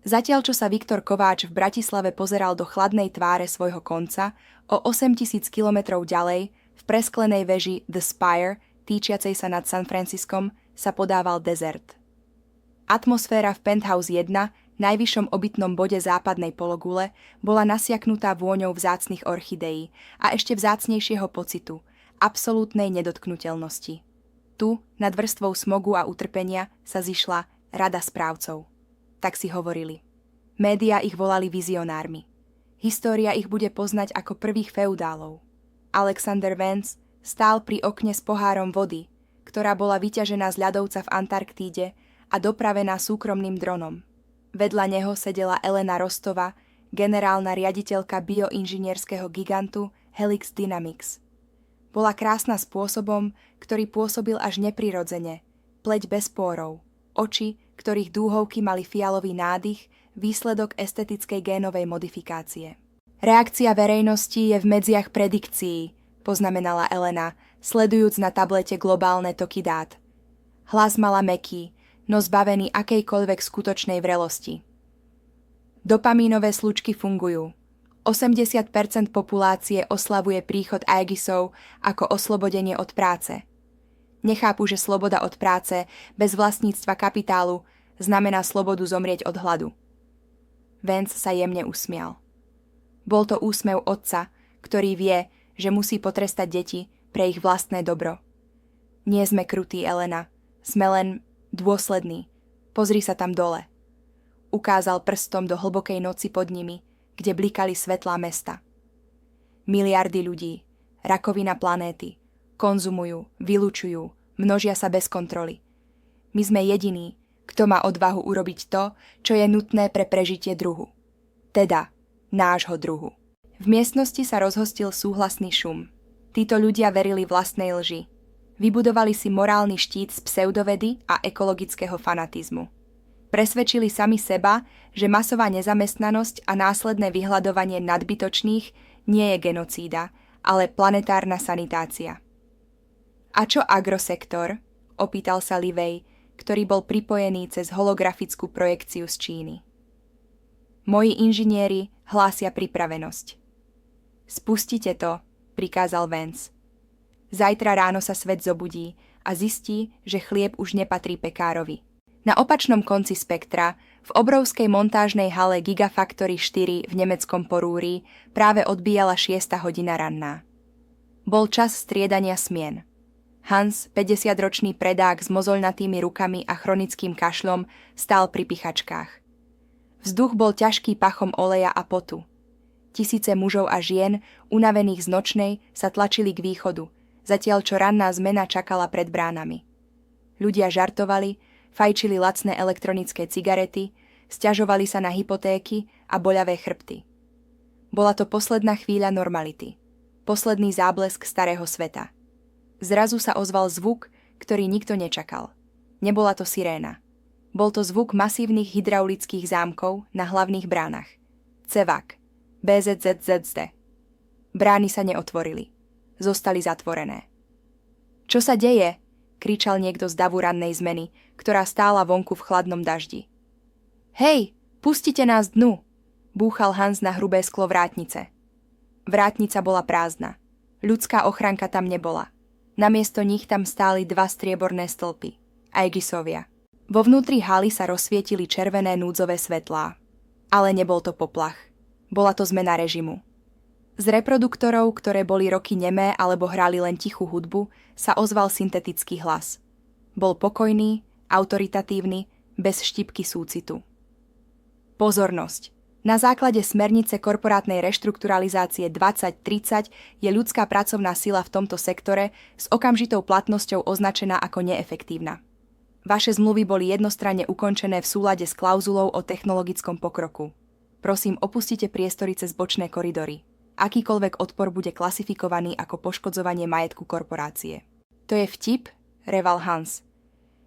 Zatiaľ, čo sa Viktor Kováč v Bratislave pozeral do chladnej tváre svojho konca, o 8000 kilometrov ďalej, v presklenej veži The Spire, týčiacej sa nad San Franciskom, sa podával dezert. Atmosféra v Penthouse 1, najvyššom obytnom bode západnej pologule, bola nasiaknutá vôňou vzácnych orchideí a ešte vzácnejšieho pocitu, absolútnej nedotknuteľnosti. Tu, nad vrstvou smogu a utrpenia, sa zišla rada správcov. Tak si hovorili. Média ich volali vizionármi. História ich bude poznať ako prvých feudálov. Alexander Vance stál pri okne s pohárom vody, ktorá bola vyťažená z ľadovca v Antarktíde a dopravená súkromným dronom. Vedľa neho sedela Elena Rostova, generálna riaditeľka bioinžinierského gigantu Helix Dynamics. Bola krásna spôsobom, ktorý pôsobil až neprirodzene, pleť bez pórov, oči, ktorých dúhovky mali fialový nádych, výsledok estetickej génovej modifikácie. Reakcia verejnosti je v medziach predikcií, poznamenala Elena, sledujúc na tablete globálne toky dát. Hlas mala mäkký, no zbavený akejkoľvek skutočnej vrelosti. Dopamínové slučky fungujú. 80% populácie oslavuje príchod Aegisov ako oslobodenie od práce. Nechápu, že sloboda od práce, bez vlastníctva kapitálu, znamená slobodu zomrieť od hladu. Vance sa jemne usmial. Bol to úsmev otca, ktorý vie, že musí potrestať deti pre ich vlastné dobro. Nie sme krutí, Elena. Sme len dôslední. Pozri sa tam dole. Ukázal prstom do hlbokej noci pod nimi, kde blikali svetlá mesta. Miliardy ľudí, rakovina planéty, konzumujú, vylučujú, množia sa bez kontroly. My sme jediní, kto má odvahu urobiť to, čo je nutné pre prežitie druhu. Teda, nášho druhu. V miestnosti sa rozhostil súhlasný šum. Títo ľudia verili vlastnej lži. Vybudovali si morálny štít z pseudovedy a ekologického fanatizmu. Presvedčili sami seba, že masová nezamestnanosť a následné vyhľadovanie nadbytočných nie je genocída, ale planetárna sanitácia. A čo agrosektor? Opýtal sa Livej, ktorý bol pripojený cez holografickú projekciu z Číny. Moji inžinieri hlásia pripravenosť. Spustite to, prikázal Vance. Zajtra ráno sa svet zobudí a zistí, že chlieb už nepatrí pekárovi. Na opačnom konci spektra, v obrovskej montážnej hale Gigafactory 4 v nemeckom Porúri, práve odbíjala 6. hodina ranná. Bol čas striedania smien. Hans, 50-ročný predák s mozoľnatými rukami a chronickým kašľom, stál pri pichačkách. Vzduch bol ťažký pachom oleja a potu. Tisíce mužov a žien, unavených z nočnej, sa tlačili k východu, zatiaľ čo ranná zmena čakala pred bránami. Ľudia žartovali, fajčili lacné elektronické cigarety, sťažovali sa na hypotéky a boľavé chrbty. Bola to posledná chvíľa normality. Posledný záblesk starého sveta. Zrazu sa ozval zvuk, ktorý nikto nečakal. Nebola to siréna. Bol to zvuk masívnych hydraulických zámkov na hlavných bránach. CEVAC, BZZZD. Brány sa neotvorili. Zostali zatvorené. Čo sa deje? Kričal niekto z davu rannej zmeny, ktorá stála vonku v chladnom daždi. Hej, pustite nás dnu! Búchal Hans na hrubé sklo vrátnice. Vrátnica bola prázdna. Ľudská ochranka tam nebola. Namiesto nich tam stáli 2 strieborné stĺpy. Aegisovia. Vo vnútri haly sa rozsvietili červené núdzové svetlá. Ale nebol to poplach. Bola to zmena režimu. Z reproduktorov, ktoré boli roky nemé alebo hrali len tichú hudbu, sa ozval syntetický hlas. Bol pokojný, autoritatívny, bez štipky súcitu. Pozornosť! Na základe smernice korporátnej reštrukturalizácie 2030 je ľudská pracovná sila v tomto sektore s okamžitou platnosťou označená ako neefektívna. Vaše zmluvy boli jednostranne ukončené v súlade s klauzulou o technologickom pokroku. Prosím, opustite priestory cez bočné koridory. Akýkoľvek odpor bude klasifikovaný ako poškodzovanie majetku korporácie. To je vtip? Reval Hans.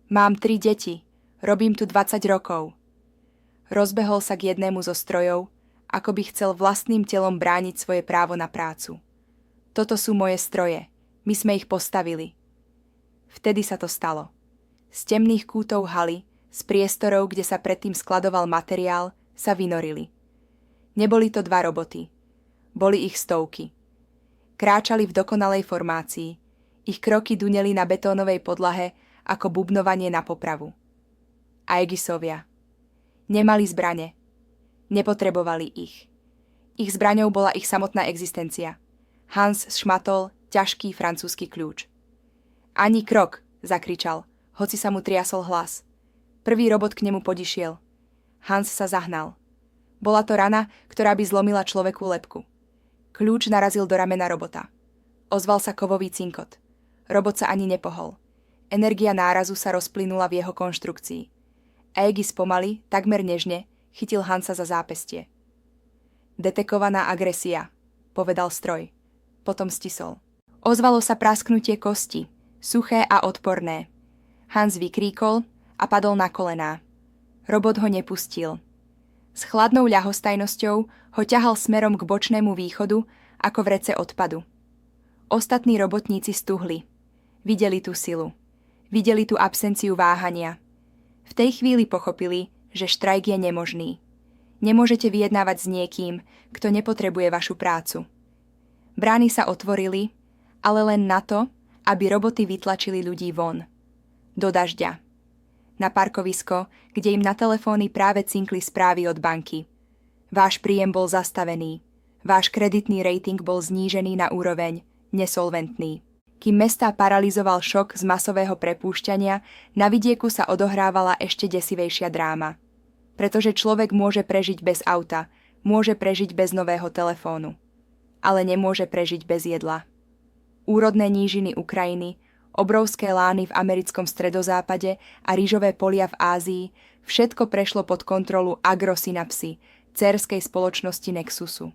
Mám 3 deti. Robím tu 20 rokov. Rozbehol sa k jednému zo strojov, ako by chcel vlastným telom brániť svoje právo na prácu. Toto sú moje stroje. My sme ich postavili. Vtedy sa to stalo. Z temných kútov haly, z priestorov, kde sa predtým skladoval materiál, sa vynorili. Neboli to 2 roboty. Boli ich stovky. Kráčali v dokonalej formácii. Ich kroky duneli na betónovej podlahe ako bubnovanie na popravu. Aegisovia. Nemali zbrane. Nepotrebovali ich. Ich zbraňou bola ich samotná existencia. Hans šmatol ťažký francúzsky kľúč. Ani krok, zakričal, hoci sa mu triasol hlas. Prvý robot k nemu podišiel. Hans sa zahnal. Bola to rana, ktorá by zlomila človeku lebku. Kľúč narazil do ramena robota. Ozval sa kovový cinkot. Robot sa ani nepohol. Energia nárazu sa rozplynula v jeho konštrukcii. Aegis pomaly, takmer nežne, chytil Hansa za zápestie. Detekovaná agresia, povedal stroj. Potom stisol. Ozvalo sa prasknutie kosti, suché a odporné. Hans vykríkol a padol na kolená. Robot ho nepustil. S chladnou ľahostajnosťou ho ťahal smerom k bočnému východu ako vrece odpadu. Ostatní robotníci stuhli. Videli tú silu. Videli tú absenciu váhania. V tej chvíli pochopili, že štrajk je nemožný. Nemôžete vyjednávať s niekým, kto nepotrebuje vašu prácu. Brány sa otvorili, ale len na to, aby roboty vytlačili ľudí von. Do dažďa. Na parkovisko, kde im na telefóny práve cinkli správy od banky. Váš príjem bol zastavený. Váš kreditný rating bol znížený na úroveň nesolventný. Kým mestá paralyzoval šok z masového prepúšťania, na vidieku sa odohrávala ešte desivejšia dráma. Pretože človek môže prežiť bez auta, môže prežiť bez nového telefónu. Ale nemôže prežiť bez jedla. Úrodné nížiny Ukrajiny, obrovské lány v americkom stredozápade a rýžové polia v Ázii, všetko prešlo pod kontrolu Agrosynapsy, dcérskej spoločnosti Nexusu.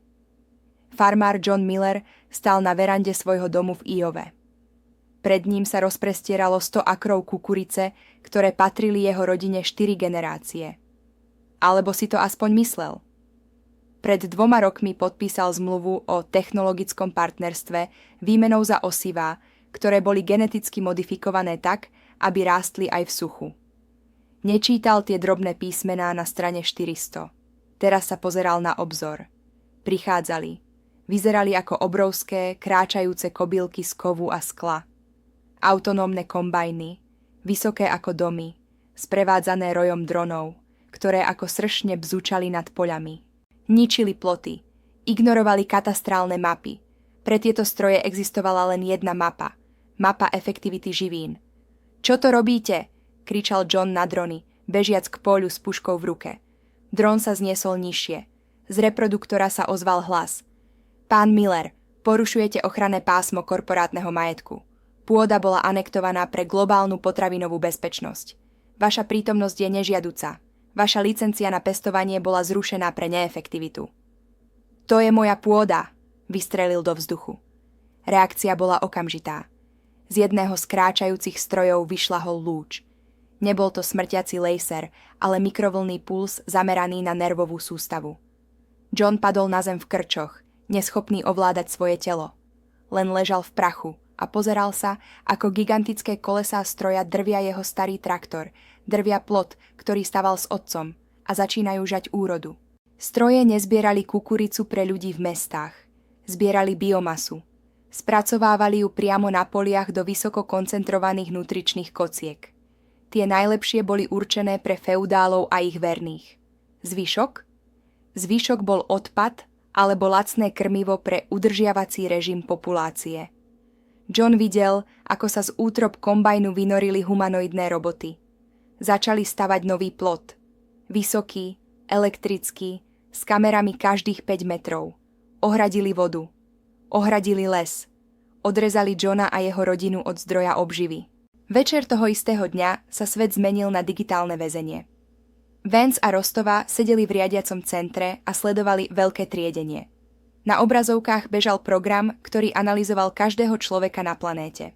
Farmár John Miller stál na verande svojho domu v Iove. Pred ním sa rozprestieralo 100 akrov kukurice, ktoré patrili jeho rodine 4 generácie. Alebo si to aspoň myslel. Pred 2 rokmi podpísal zmluvu o technologickom partnerstve výmenou za osivá, ktoré boli geneticky modifikované tak, aby rástli aj v suchu. Nečítal tie drobné písmená na strane 400. Teraz sa pozeral na obzor. Prichádzali. Vyzerali ako obrovské, kráčajúce kobylky z kovu a skla. Autonómne kombajny, vysoké ako domy, sprevádzané rojom dronov, ktoré ako sršne bzučali nad poľami. Ničili ploty, ignorovali katastrálne mapy. Pre tieto stroje existovala len jedna mapa. Mapa efektivity živín. Čo to robíte? Kričal John na drony, bežiac k poľu s puškou v ruke. Dron sa zniesol nižšie. Z reproduktora sa ozval hlas. Pán Miller, porušujete ochranné pásmo korporátneho majetku. Pôda bola anektovaná pre globálnu potravinovú bezpečnosť. Vaša prítomnosť je nežiaduca. Vaša licencia na pestovanie bola zrušená pre neefektivitu. To je moja pôda, vystrelil do vzduchu. Reakcia bola okamžitá. Z jedného z kráčajúcich strojov vyšľahol lúč. Nebol to smrtiaci laser, ale mikrovlnný puls zameraný na nervovú sústavu. John padol na zem v krčoch, neschopný ovládať svoje telo. Len ležal v prachu a pozeral sa, ako gigantické kolesá stroja drvia jeho starý traktor, drvia plot, ktorý staval s otcom, a začínajú žať úrodu. Stroje nezbierali kukuricu pre ľudí v mestách. Zbierali biomasu. Spracovávali ju priamo na poliach do vysoko koncentrovaných nutričných kociek. Tie najlepšie boli určené pre feudálov a ich verných. Zvyšok? Zvyšok bol odpad alebo lacné krmivo pre udržiavací režim populácie. John videl, ako sa z útrob kombajnu vynorili humanoidné roboty. Začali stavať nový plot. Vysoký, elektrický, s kamerami každých 5 metrov. Ohradili vodu. Ohradili les. Odrezali Johna a jeho rodinu od zdroja obživy. Večer toho istého dňa sa svet zmenil na digitálne väzenie. Vance a Rostova sedeli v riadiacom centre a sledovali veľké triedenie. Na obrazovkách bežal program, ktorý analyzoval každého človeka na planéte.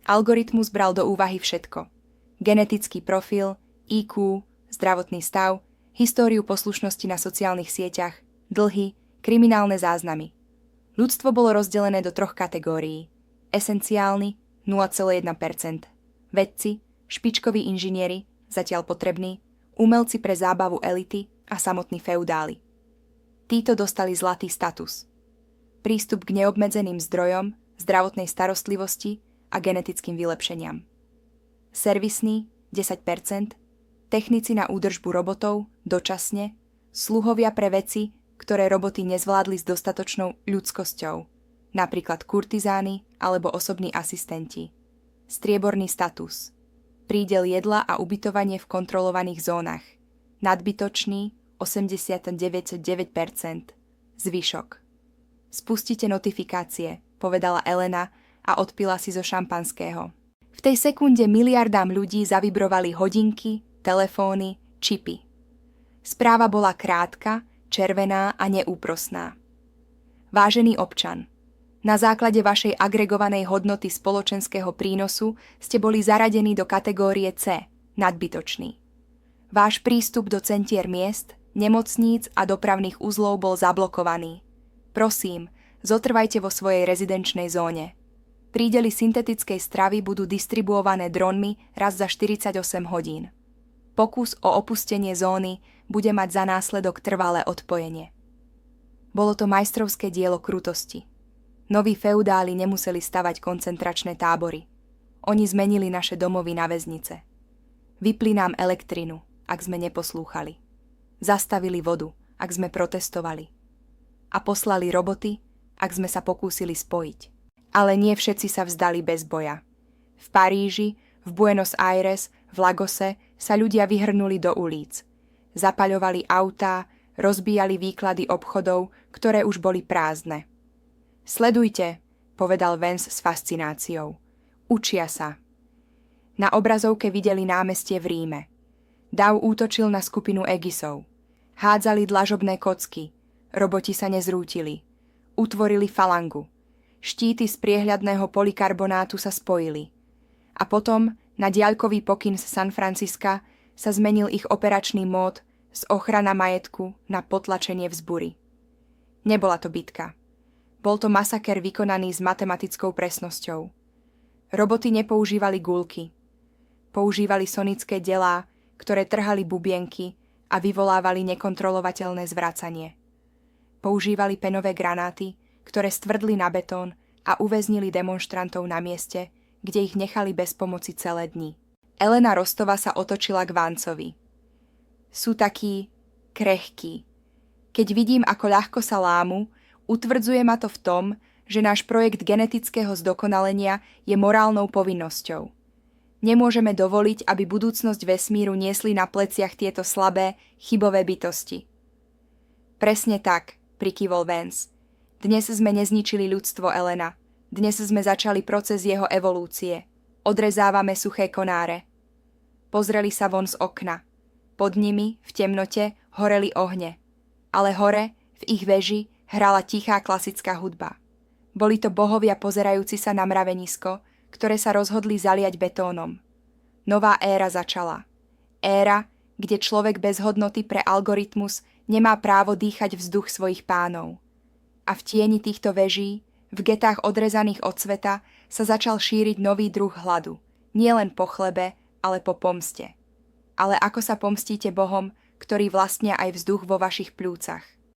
Algoritmus bral do úvahy všetko. Genetický profil, IQ, zdravotný stav, históriu poslušnosti na sociálnych sieťach, dlhy, kriminálne záznamy. Ľudstvo bolo rozdelené do 3 kategórií. Esenciálny 0,1%, vedci, špičkoví inžinieri, zatiaľ potrební, umelci pre zábavu elity a samotní feudáli. Títo dostali zlatý status. Prístup k neobmedzeným zdrojom, zdravotnej starostlivosti a genetickým vylepšeniam. Servisní 10%, technici na údržbu robotov dočasne, sluhovia pre veci, ktoré roboty nezvládli s dostatočnou ľudskosťou, napríklad kurtizány alebo osobní asistenti. Strieborný status. Prídel jedla a ubytovanie v kontrolovaných zónach. Nadbytočný 89,9%. Zvyšok. Spustite notifikácie, povedala Elena a odpila si zo šampanského. V tej sekunde miliardám ľudí zavibrovali hodinky, telefóny, čipy. Správa bola krátka, červená a neúprosná. Vážený občan, na základe vašej agregovanej hodnoty spoločenského prínosu ste boli zaradení do kategórie C, nadbytočný. Váš prístup do centier miest, nemocníc a dopravných uzlov bol zablokovaný. Prosím, zotrvajte vo svojej rezidenčnej zóne. Prídely syntetickej stravy budú distribuované dronmi raz za 48 hodín. Pokus o opustenie zóny bude mať za následok trvalé odpojenie. Bolo to majstrovské dielo krutosti. Noví feudáli nemuseli stavať koncentračné tábory. Oni zmenili naše domovy na väznice. Vypli nám elektrinu, ak sme neposlúchali. Zastavili vodu, ak sme protestovali. A poslali roboty, ak sme sa pokúsili spojiť. Ale nie všetci sa vzdali bez boja. V Paríži, v Buenos Aires, v Lagose sa ľudia vyhrnuli do ulic. Zapaľovali autá, rozbíjali výklady obchodov, ktoré už boli prázdne. Sledujte, povedal Vance s fascináciou. Učia sa. Na obrazovke videli námestie v Ríme. Dav útočil na skupinu Egisov. Hádzali dlažobné kocky. Roboti sa nezrútili. Utvorili falangu. Štíty z priehľadného polikarbonátu sa spojili. A potom, na diaľkový pokyn z San Francisca, sa zmenil ich operačný mód z ochrana majetku na potlačenie vzbury. Nebola to bitka. Bol to masaker vykonaný s matematickou presnosťou. Roboty nepoužívali guľky. Používali sonické delá, ktoré trhali bubienky a vyvolávali nekontrolovateľné zvracanie. Používali penové granáty, ktoré stvrdli na betón a uväznili demonštrantov na mieste, kde ich nechali bez pomoci celé dni. Elena Rostová sa otočila k Vancovi. Sú takí krehkí. Keď vidím, ako ľahko sa lámu, utvrdzuje ma to v tom, že náš projekt genetického zdokonalenia je morálnou povinnosťou. Nemôžeme dovoliť, aby budúcnosť vesmíru niesli na pleciach tieto slabé, chybové bytosti. Presne tak, prikývol Vance. Dnes sme nezničili ľudstvo, Elena. Dnes sme začali proces jeho evolúcie. Odrezávame suché konáre. Pozreli sa von z okna. Pod nimi, v temnote, horeli ohne. Ale hore, v ich veži, hrala tichá klasická hudba. Boli to bohovia pozerajúci sa na mravenisko, ktoré sa rozhodli zaliať betónom. Nová éra začala. Éra, kde človek bez hodnoty pre algoritmus nemá právo dýchať vzduch svojich pánov. A v tieni týchto veží, v getách odrezaných od sveta, sa začal šíriť nový druh hladu. Nielen po chlebe, ale po pomste. Ale ako sa pomstíte Bohom, ktorí vlastnia aj vzduch vo vašich pľúcach?